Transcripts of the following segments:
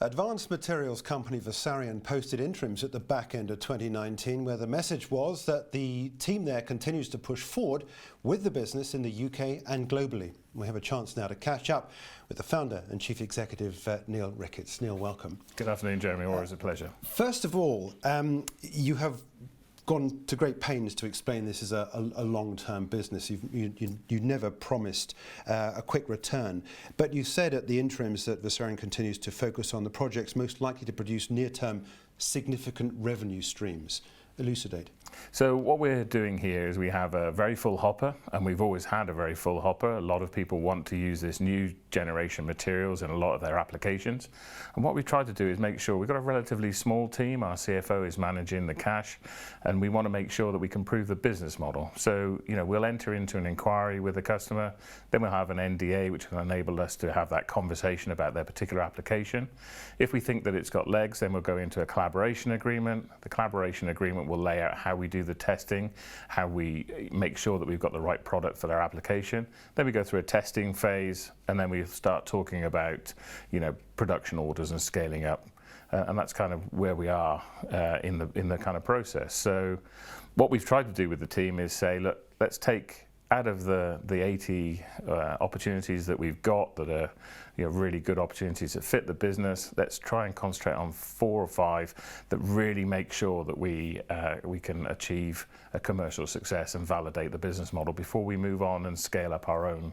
Advanced materials company Versarien posted interims at the back end of 2019 where the message was that the team there continues to push forward with the business in the UK and globally. We have a chance now to catch up with the founder and chief executive, Neill Ricketts. Neill, welcome. Good afternoon, Jeremy. Always a pleasure. First of all, you have gone to great pains to explain this as a long-term business. You never promised a quick return, but you said at the interims that Versarien continues to focus on the projects most likely to produce near-term significant revenue streams. Elucidate. So what we're doing here is we have a very full hopper, and we've always had a very full hopper. A lot of people want to use this new generation materials in a lot of their applications. And what we try to do is make sure we've got a relatively small team. Our CFO is managing the cash, and we want to make sure that we can prove the business model. So, we'll enter into an inquiry with the customer, then we'll have an NDA, which will enable us to have that conversation about their particular application. If we think that it's got legs, then we'll go into a collaboration agreement. The collaboration agreement will lay out how we do the testing, how we make sure that we've got the right product for their application. Then we go through a testing phase, and then we start talking about, production orders and scaling up. And that's kind of where we are in the kind of process. So what we've tried to do with the team is say, look, let's take out of the 80 opportunities that we've got that are really good opportunities that fit the business, let's try and concentrate on 4 or 5 that really make sure that we can achieve a commercial success and validate the business model before we move on and scale up our own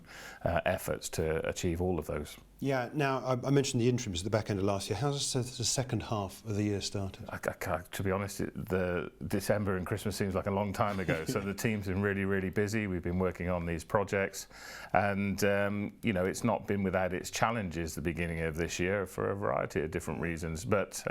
efforts to achieve all of those. Yeah, now I mentioned the interims at the back end of last year. How's the second half of the year started? To be honest, the December and Christmas seems like a long time ago. So the team's been really, really busy. We've been working on these projects, and it's not been without its challenges the beginning of this year for a variety of different reasons. But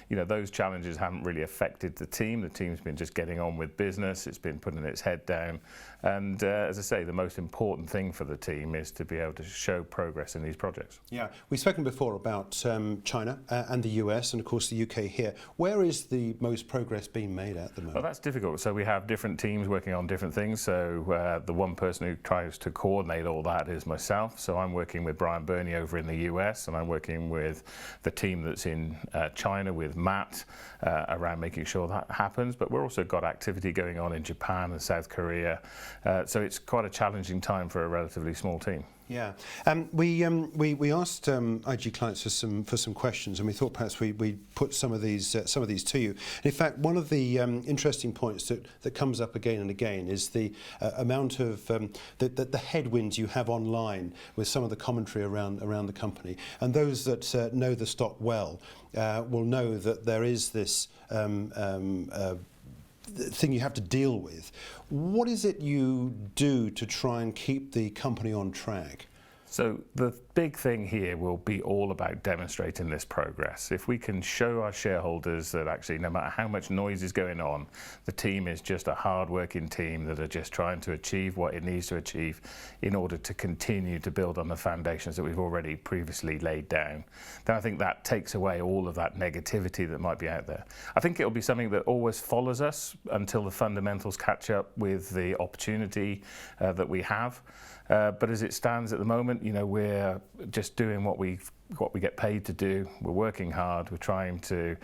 those challenges haven't really affected the team. The team's been just getting on with business. It's been putting its head down, and as I say, the most important thing for the team is to be able to show progress in these projects. Yeah, we've spoken before about China and the US and of course the UK here. Where is the most progress being made at the moment? Well, that's difficult. So we have different teams working on different things. So the one person who tries to coordinate all that is myself. So I'm working with Brian Burney over in the US, and I'm working with the team that's in China with Matt around making sure that happens. But we've also got activity going on in Japan and South Korea. So it's quite a challenging time for a relatively small team. Yeah, we asked IG clients for some questions, and we thought perhaps we'd put some of these to you. And in fact, one of the interesting points that comes up again and again is the amount of the headwinds you have online with some of the commentary around the company. And those that know the stock well will know that there is this thing you have to deal with. What is it you do to try and keep the company on track? So the big thing here will be all about demonstrating this progress. If we can show our shareholders that actually no matter how much noise is going on, the team is just a hard-working team that are just trying to achieve what it needs to achieve in order to continue to build on the foundations that we've already previously laid down, then I think that takes away all of that negativity that might be out there. I think it'll be something that always follows us until the fundamentals catch up with the opportunity that we have. But as it stands at the moment, we're just doing what we get paid to do. We're working hard. We're trying to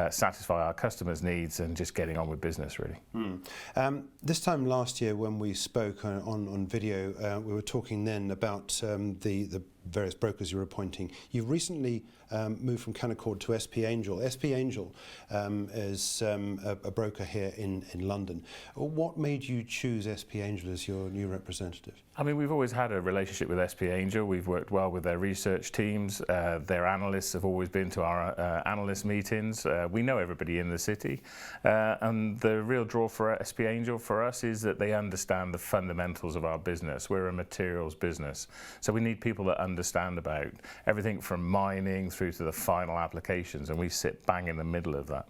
satisfy our customers' needs and just getting on with business, really. This time last year when we spoke on video, we were talking then about the various brokers you were appointing. You've recently moved from Canaccord to SP Angel. SP Angel is a broker here in London. What made you choose SP Angel as your new representative? I mean, we've always had a relationship with SP Angel. We've worked well with their research teams. Their analysts have always been to our analyst meetings. We know everybody in the city. And the real draw for SP Angel for us is that they understand the fundamentals of our business. We're a materials business. So we need people that understand about everything from mining through to the final applications, and we sit bang in the middle of that.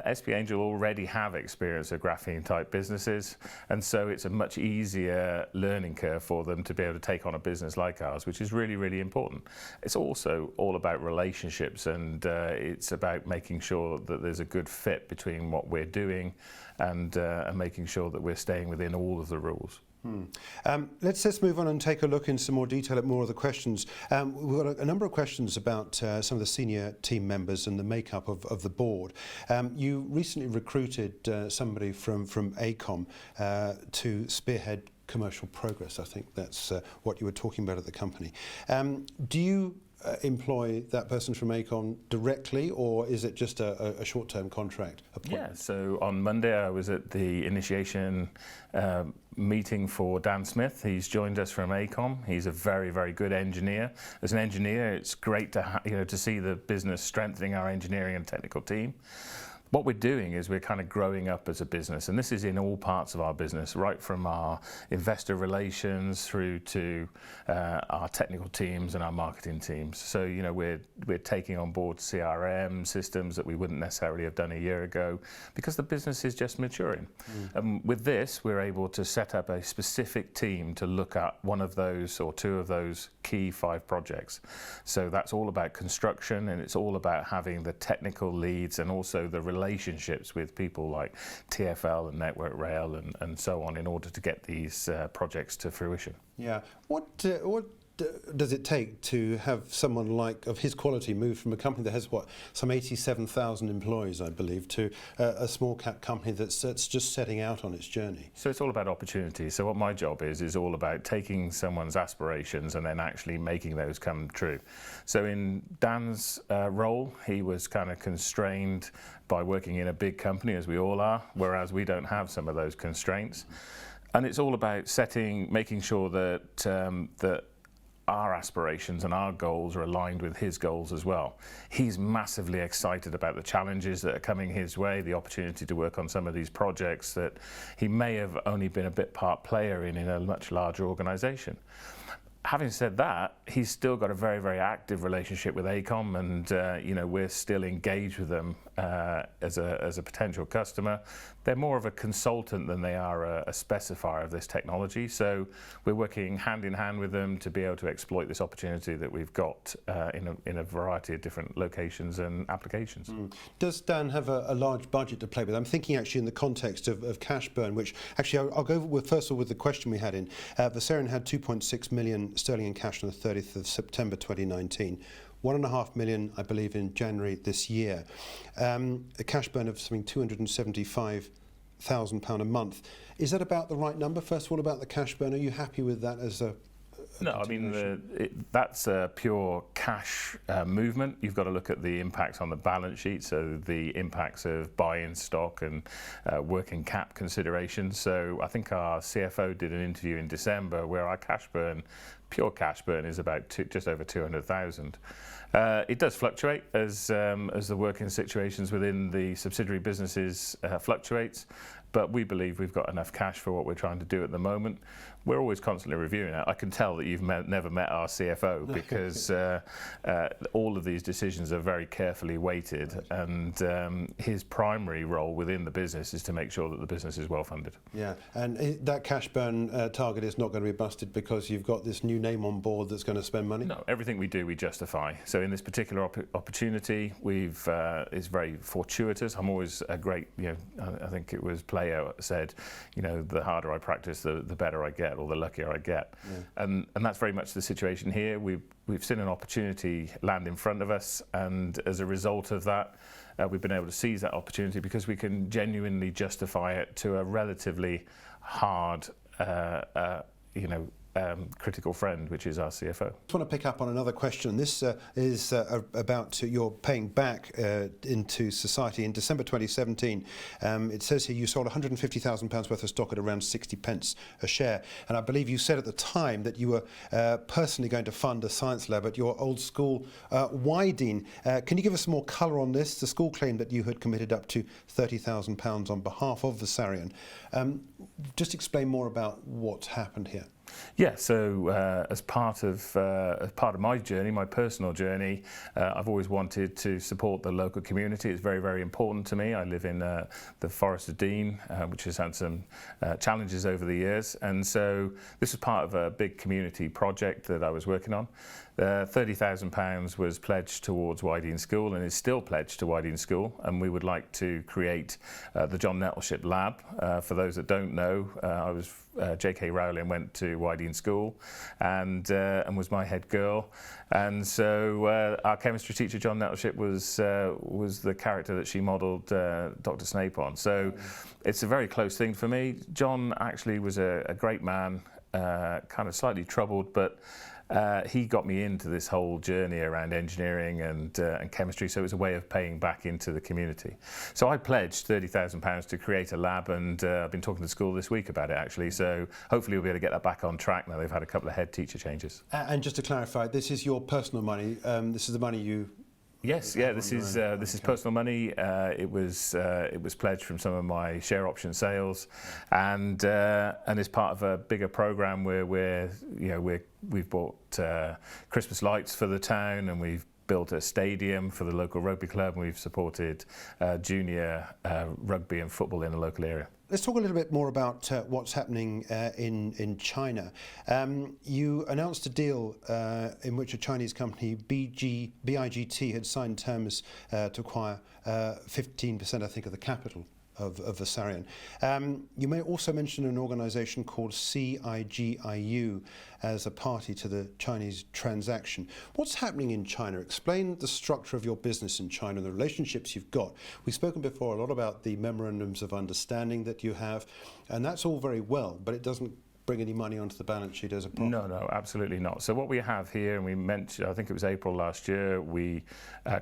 SP Angel already have experience of graphene type businesses, and so it's a much easier learning curve for them to be able to take on a business like ours, which is really, really important. It's also all about relationships, and it's about making sure that there's a good fit between what we're doing and making sure that we're staying within all of the rules. Let's move on and take a look in some more detail at more of the questions. We've got a number of questions about some of the senior team members and the makeup of the board. You recently recruited somebody from AECOM to spearhead commercial progress. I think that's what you were talking about at the company. Do you employ that person from AECOM directly, or is it just a short-term contract appointment? Yeah, so on Monday I was at the initiation meeting for Dan Smith. He's joined us from AECOM. He's a very, very good engineer. As an engineer, it's great to to see the business strengthening our engineering and technical team. What we're doing is we're kind of growing up as a business, and this is in all parts of our business, right from our investor relations through to our technical teams and our marketing teams. So, we're taking on board CRM systems that we wouldn't necessarily have done a year ago because the business is just maturing. And with this, we're able to set up a specific team to look at one of those or two of those key 5 projects. So that's all about construction, and it's all about having the technical leads and also the relationships with people like TfL and Network Rail and so on in order to get these projects to fruition. Yeah. What does it take to have someone of his quality move from a company that has some 87,000 employees, I believe, to a small cap company that's just setting out on its journey? So it's all about opportunity. So what my job is all about taking someone's aspirations and then actually making those come true. So in Dan's role, he was kind of constrained by working in a big company, as we all are, whereas we don't have some of those constraints. And it's all about making sure that our aspirations and our goals are aligned with his goals as well. He's massively excited about the challenges that are coming his way, the opportunity to work on some of these projects that he may have only been a bit part player in a much larger organisation. Having said that, he's still got a very, very active relationship with AECOM, and we're still engaged with them as a potential customer. They're more of a consultant than they are a specifier of this technology. So we're working hand in hand with them to be able to exploit this opportunity that we've got in a variety of different locations and applications. Does Dan have a large budget to play with? I'm thinking actually in the context of cash burn, which actually I'll go with first of all with the question we had in. Versarien had 2.6 million sterling in cash on the 30th of September 2019. 1.5 million, I believe, in January this year. A cash burn of something £275,000 a month. Is that about the right number? First of all, about the cash burn, are you happy with that as a No, I mean, that's a pure cash movement. You've got to look at the impacts on the balance sheet, so the impacts of buy-in stock and working cap considerations. So I think our CFO did an interview in December where our cash burn, pure cash burn, is about just over 200,000. It does fluctuate as the working situations within the subsidiary businesses fluctuates, but we believe we've got enough cash for what we're trying to do at the moment. We're always constantly reviewing it. I can tell that you've never met our CFO because all of these decisions are very carefully weighted, and his primary role within the business is to make sure that the business is well funded. Yeah, and that cash burn target is not going to be busted because you've got this new name on board that's going to spend money? No, everything we do we justify. So in this particular opportunity, it's very fortuitous. I'm always a great, I think it was Plato said, the harder I practice, the better I get, or the luckier I get. Yeah. And that's very much the situation here. We've seen an opportunity land in front of us, and as a result of that, we've been able to seize that opportunity because we can genuinely justify it to a relatively hard, critical friend, which is our CFO. I just want to pick up on another question. This is about your paying back into society. In December 2017, it says here you sold £150,000 worth of stock at around 60 pence a share. And I believe you said at the time that you were personally going to fund a science lab at your old school, Wydene. Can you give us more colour on this? The school claimed that you had committed up to £30,000 on behalf of Versarien. Just explain more about what's happened here. Yeah, so as part of my journey, my personal journey, I've always wanted to support the local community. It's very, very important to me. I live in the Forest of Dean, which has had some challenges over the years, and so this was part of a big community project that I was working on. £30,000 was pledged towards Wydeen School and is still pledged to Wydeen School, and we would like to create the John Nettleship Lab. For those that don't know, J.K. Rowling went to Wydeen School and was my head girl, and so our chemistry teacher John Nettleship was the character that she modelled Dr. Snape on. So it's a very close thing for me. John actually was a great man, kind of slightly troubled, but he got me into this whole journey around engineering and chemistry, so it was a way of paying back into the community. So I pledged £30,000 to create a lab, and I've been talking to the school this week about it actually, so hopefully we'll be able to get that back on track now they've had a couple of head teacher changes. And just to clarify, this is your personal money, this is the money you... Yes, yeah, this is personal money. It was pledged from some of my share option sales, and is part of a bigger program where we've bought Christmas lights for the town, and we've built a stadium for the local rugby club, and we've supported junior rugby and football in the local area. Let's talk a little bit more about what's happening in China. You announced a deal in which a Chinese company, BIGT, had signed terms to acquire 15%, I think, of the capital of Versarien. You may also mention an organisation called CIGIU as a party to the Chinese transaction. What's happening in China? Explain the structure of your business in China, the relationships you've got. We've spoken before a lot about the memorandums of understanding that you have, and that's all very well, but it doesn't bring any money onto the balance sheet as a profit. No, absolutely not. So what we have here, and we mentioned, I think it was April last year, we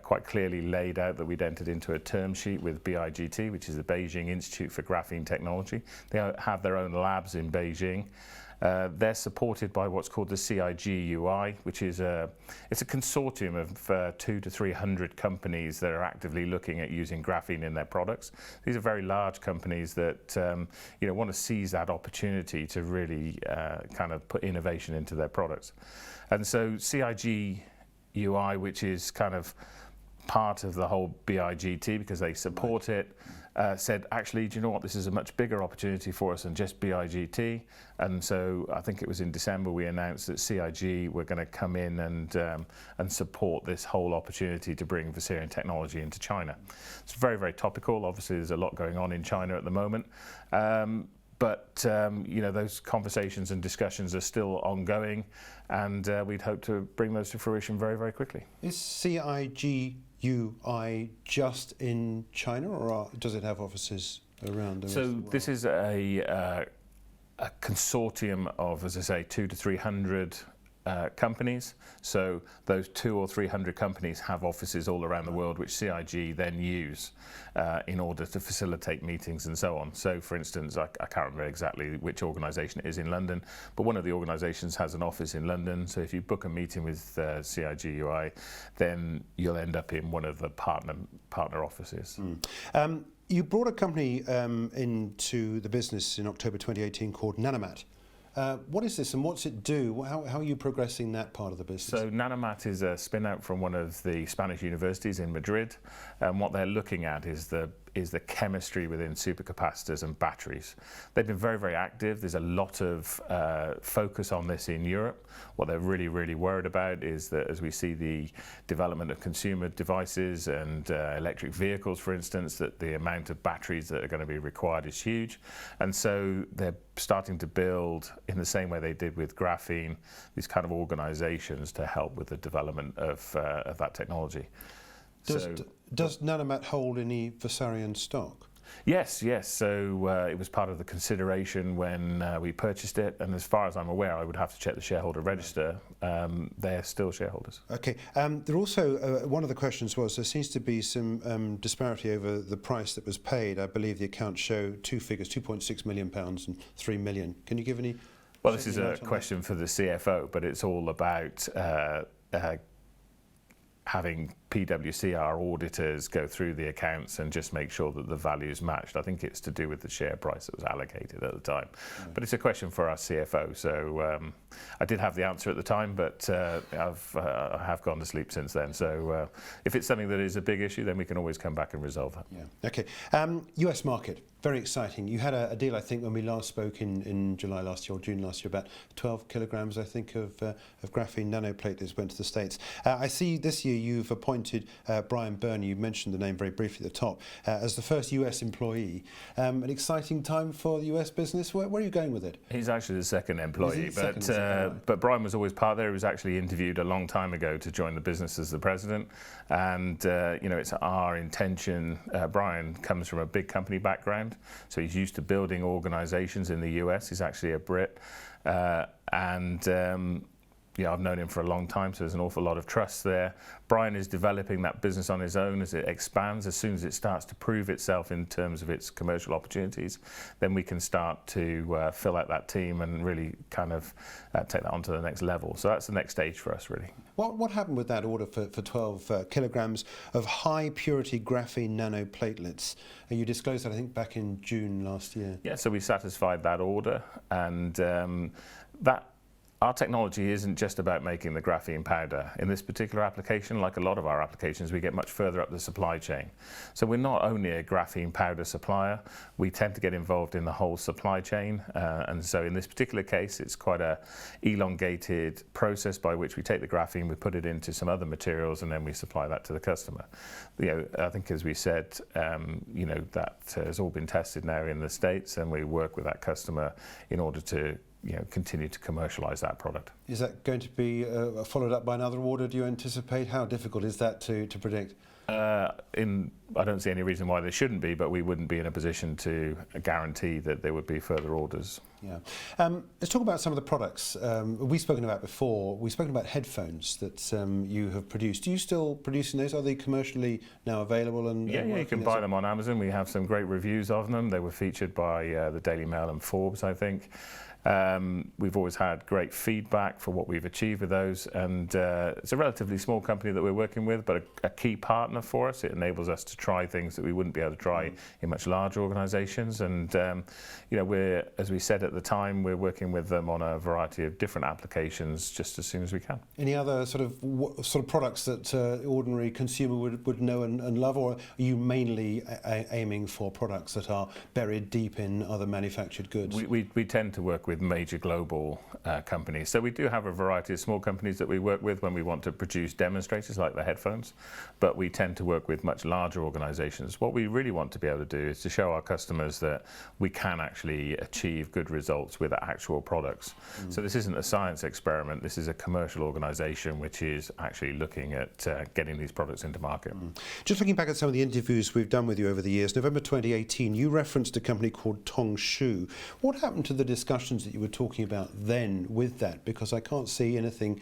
quite clearly laid out that we'd entered into a term sheet with BIGT, which is the Beijing Institute for Graphene Technology. They have their own labs in Beijing. They're supported by what's called the CIGUI, which is it's a consortium of 200 to 300 companies that are actively looking at using graphene in their products. These are very large companies that want to seize that opportunity to really kind of put innovation into their products. And so CIGUI, which is kind of part of the whole BIGT because they support it, said, actually, do you know what, this is a much bigger opportunity for us than just BIGT. And so I think it was in December we announced that CIG were going to come in and support this whole opportunity to bring Versarien technology into China. It's very, very topical. Obviously, there's a lot going on in China at the moment. But those conversations and discussions are still ongoing, and we'd hope to bring those to fruition very, very quickly. Is CIGUI just in China, or does it have offices around the rest of the world? This is a consortium of, as I say, 200 to 300 companies. So those 200 or 300 companies have offices all around the world, which CIG then use in order to facilitate meetings and so on. So, for instance, I can't remember exactly which organisation it is in London, but one of the organisations has an office in London. So if you book a meeting with CIGUI, then you'll end up in one of the partner offices. You brought a company into the business in October 2018 called Nanomat. What is this and what's it do? How are you progressing that part of the business? So Nanomat is a spin-out from one of the Spanish universities in Madrid, and what they're looking at is the chemistry within supercapacitors and batteries. They've been very, very active. There's a lot of focus on this in Europe. What they're really, really worried about is that as we see the development of consumer devices and electric vehicles, for instance, that the amount of batteries that are going to be required is huge. And so they're starting to build, in the same way they did with graphene, these kind of organizations to help with the development of that technology. Does Nanomat hold any Versarien stock? Yes. So it was part of the consideration when we purchased it, and as far as I'm aware, I would have to check the shareholder register. They're still shareholders. Okay. There also, one of the questions was, there seems to be some disparity over the price that was paid. I believe the accounts show two figures, £2.6 million and £3 million. Can you give any? Well, this is a question for the CFO, but it's all about having PwC, our auditors, go through the accounts and just make sure that the value is matched. I think it's to do with the share price that was allocated at the time. But it's a question for our CFO. So I did have the answer at the time, but I have gone to sleep since then. So if it's something that is a big issue, then we can always come back and resolve that. Yeah. Okay. US market, very exciting. You had a deal, I think, when we last spoke in July last year or June last year, about 12 kilograms, I think, of graphene nanoplatelets went to the States. I see this year you've appointed Brian Byrne, you mentioned the name very briefly at the top, as the first US employee. An exciting time for the US business. Where are you going with it? He's actually the second employee, but Brian was always part there. He was actually interviewed a long time ago to join the business as the president. And, it's our intention. Brian comes from a big company background, so he's used to building organizations in the US. He's actually a Brit. I've known him for a long time, so there's an awful lot of trust there. Brian is developing that business on his own as it expands. As soon as it starts to prove itself in terms of its commercial opportunities, then we can start to fill out that team and really kind of take that on to the next level. So that's the next stage for us, really. What happened with that order for 12 kilograms of high purity graphene nanoplatelets? You disclosed that, I think, back in June last year. Yeah, so we satisfied that order, and our technology isn't just about making the graphene powder. In this particular application, like a lot of our applications, we get much further up the supply chain. So we're not only a graphene powder supplier, we tend to get involved in the whole supply chain. And so in this particular case, it's quite a elongated process by which we take the graphene, we put it into some other materials, and then we supply that to the customer. I think, as we said, that has all been tested now in the States, and we work with that customer in order to continue to commercialize that product. Is that going to be followed up by another order, do you anticipate? How difficult is that to predict? I don't see any reason why there shouldn't be, but we wouldn't be in a position to guarantee that there would be further orders. Yeah. Let's talk about some of the products we've spoken about before. We've spoken about headphones that you have produced. Do you still producing those? Are they commercially now available? And yeah, you can buy them on Amazon. We have some great reviews of them. They were featured by the Daily Mail and Forbes, I think. We've always had great feedback for what we've achieved with those, and it's a relatively small company that we're working with, but a key partner for us. It enables us to try things that we wouldn't be able to try in much larger organizations, and we're, as we said at the time, we're working with them on a variety of different applications just as soon as we can. Any other sort of products that ordinary consumer would know and love, or are you mainly aiming for products that are buried deep in other manufactured goods? We tend to work with major global companies. So we do have a variety of small companies that we work with when we want to produce demonstrators like the headphones, but we tend to work with much larger organizations. What we really want to be able to do is to show our customers that we can actually achieve good results with actual products. So this isn't a science experiment, this is a commercial organization which is actually looking at getting these products into market. Just looking back at some of the interviews we've done with you over the years, November 2018, you referenced a company called Tongshu. What happened to the discussions that you were talking about then with that? Because I can't see anything,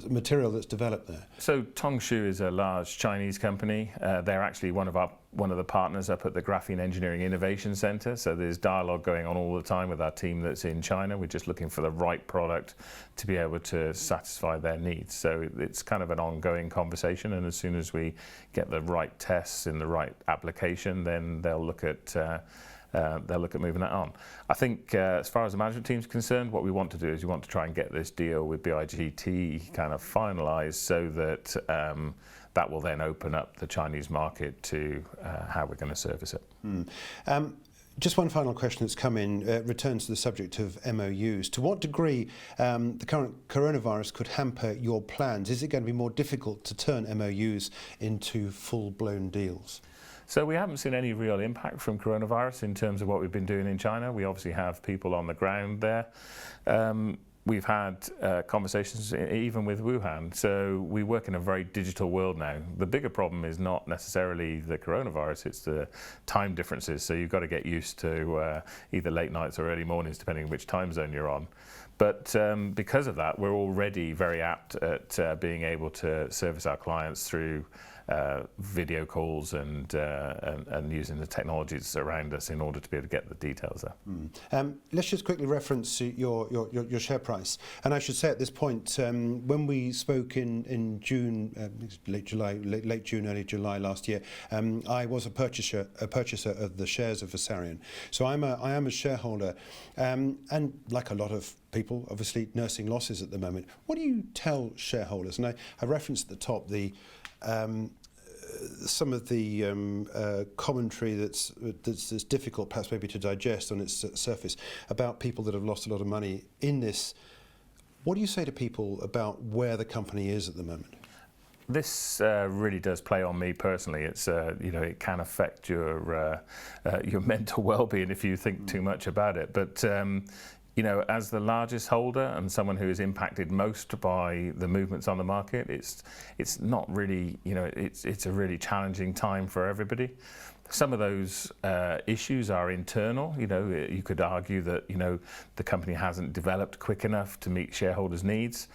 material that's developed there. So Tongshu is a large Chinese company. They're actually one of the partners up at the Graphene Engineering Innovation Center. So there's dialogue going on all the time with our team that's in China. We're just looking for the right product to be able to satisfy their needs. So it's kind of an ongoing conversation, and as soon as we get the right tests in the right application, then they'll look at moving that on. I think as far as the management team is concerned, what we want to do is we want to try and get this deal with BIGT kind of finalised so that that will then open up the Chinese market to how we're going to service it. Just one final question that's come in, returns to the subject of MOUs. To what degree the current coronavirus could hamper your plans? Is it going to be more difficult to turn MOUs into full-blown deals? So we haven't seen any real impact from coronavirus in terms of what we've been doing in China. We obviously have people on the ground there. We've had conversations even with Wuhan. So we work in a very digital world now. The bigger problem is not necessarily the coronavirus, it's the time differences. So you've got to get used to either late nights or early mornings, depending on which time zone you're on. But because of that, we're already very apt at being able to service our clients through video calls and using the technologies around us in order to be able to get the details there. Let's just quickly reference your share price. And I should say at this point, when we spoke in June, late June, early July last year, I was a purchaser of the shares of Versarien. So I am a shareholder, and like a lot of people, obviously nursing losses at the moment. What do you tell shareholders? And I referenced at the top some of the commentary that's difficult perhaps maybe to digest on its surface about people that have lost a lot of money in this. What do you say to people about where the company is at the moment? This really does play on me personally. It's it can affect your mental well-being if you think too much about it. But as the largest holder and someone who is impacted most by the movements on the market, it's not really, it's a really challenging time for everybody. Some of those issues are internal. You could argue that the company hasn't developed quick enough to meet shareholders' needs,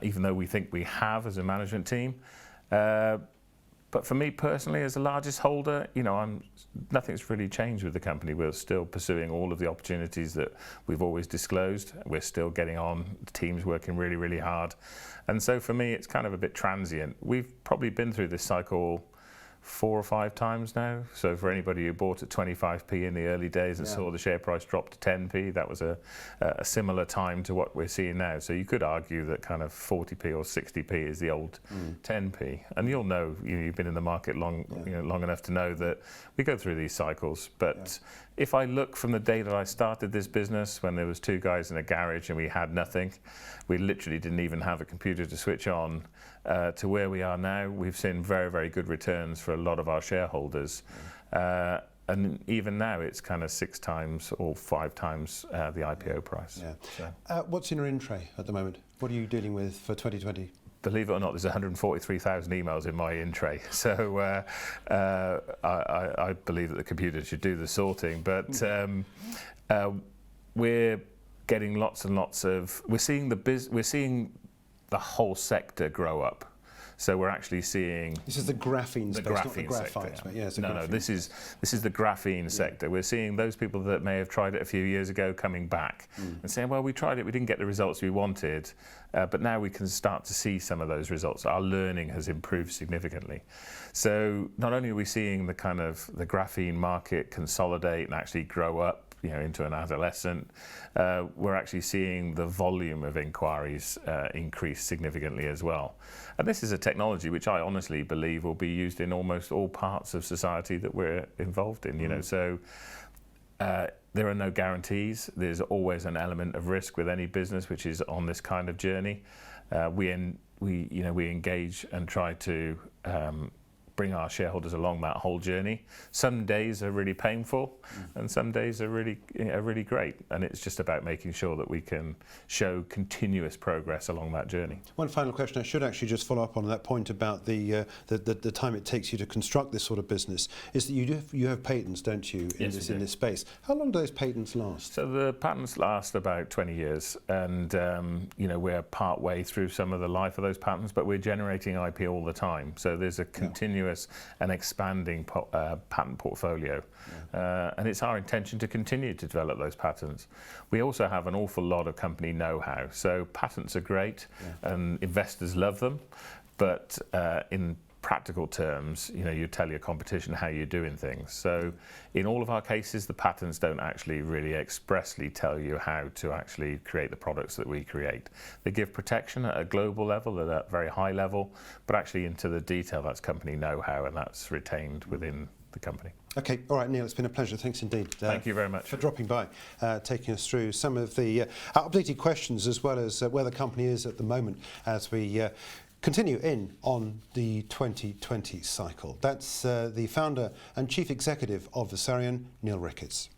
even though we think we have as a management team. But for me personally, as the largest holder, nothing's really changed with the company. We're still pursuing all of the opportunities that we've always disclosed. We're still getting on. The team's working really, really hard. And so for me, it's kind of a bit transient. We've probably been through this cycle 4 or 5 times now. So for anybody who bought at 25p in the early days and saw the share price drop to 10p, that was a similar time to what we're seeing now. So you could argue that kind of 40p or 60p is the old 10p. And you'll know, you've been in the market long enough to know that we go through these cycles. But if I look from the day that I started this business, when there was 2 guys in a garage and we had nothing, we literally didn't even have a computer to switch on, to where we are now, we've seen very, very good returns for a lot of our shareholders. And even now, it's kind of 6 times or 5 times the IPO price. Yeah. So. What's in your in tray at the moment? What are you dealing with for 2020? Believe it or not, there's 143,000 emails in my in tray. So I believe that the computer should do the sorting. But we're getting lots and lots of. We're seeing the whole sector grow up. So we're actually seeing. This is the graphene space, not the graphite sector. Yeah, no, this is the graphene sector. We're seeing those people that may have tried it a few years ago coming back and saying, well, we tried it, we didn't get the results we wanted, but now we can start to see some of those results. Our learning has improved significantly. So not only are we seeing the kind of the graphene market consolidate and actually grow up, into an adolescent, we're actually seeing the volume of inquiries increase significantly as well. And this is a technology which I honestly believe will be used in almost all parts of society that we're involved in. So there are no guarantees. There's always an element of risk with any business which is on this kind of journey. We engage and try to bring our shareholders along that whole journey. Some days are really painful, and some days are really great. And it's just about making sure that we can show continuous progress along that journey. One final question. I should actually just follow up on that point about the time it takes you to construct this sort of business. Is that you have patents, don't you, in this space? How long do those patents last? So the patents last about 20 years, and we're part way through some of the life of those patents, but we're generating IP all the time. So there's a continuous and expanding patent portfolio. And it's our intention to continue to develop those patents. We also have an awful lot of company know-how. So patents are great and investors love them, but in practical terms, you tell your competition how you're doing things. So in all of our cases, the patents don't actually really expressly tell you how to actually create the products that we create. They give protection at a global level, at a very high level, but actually into the detail, that's company know-how, and that's retained within the company. Okay, all right, Neill, it's been a pleasure. Thanks indeed. Thank you very much for dropping by, taking us through some of the updated questions as well as where the company is at the moment as we continue in on the 2020 cycle. That's the founder and chief executive of Versarien, Neill Ricketts.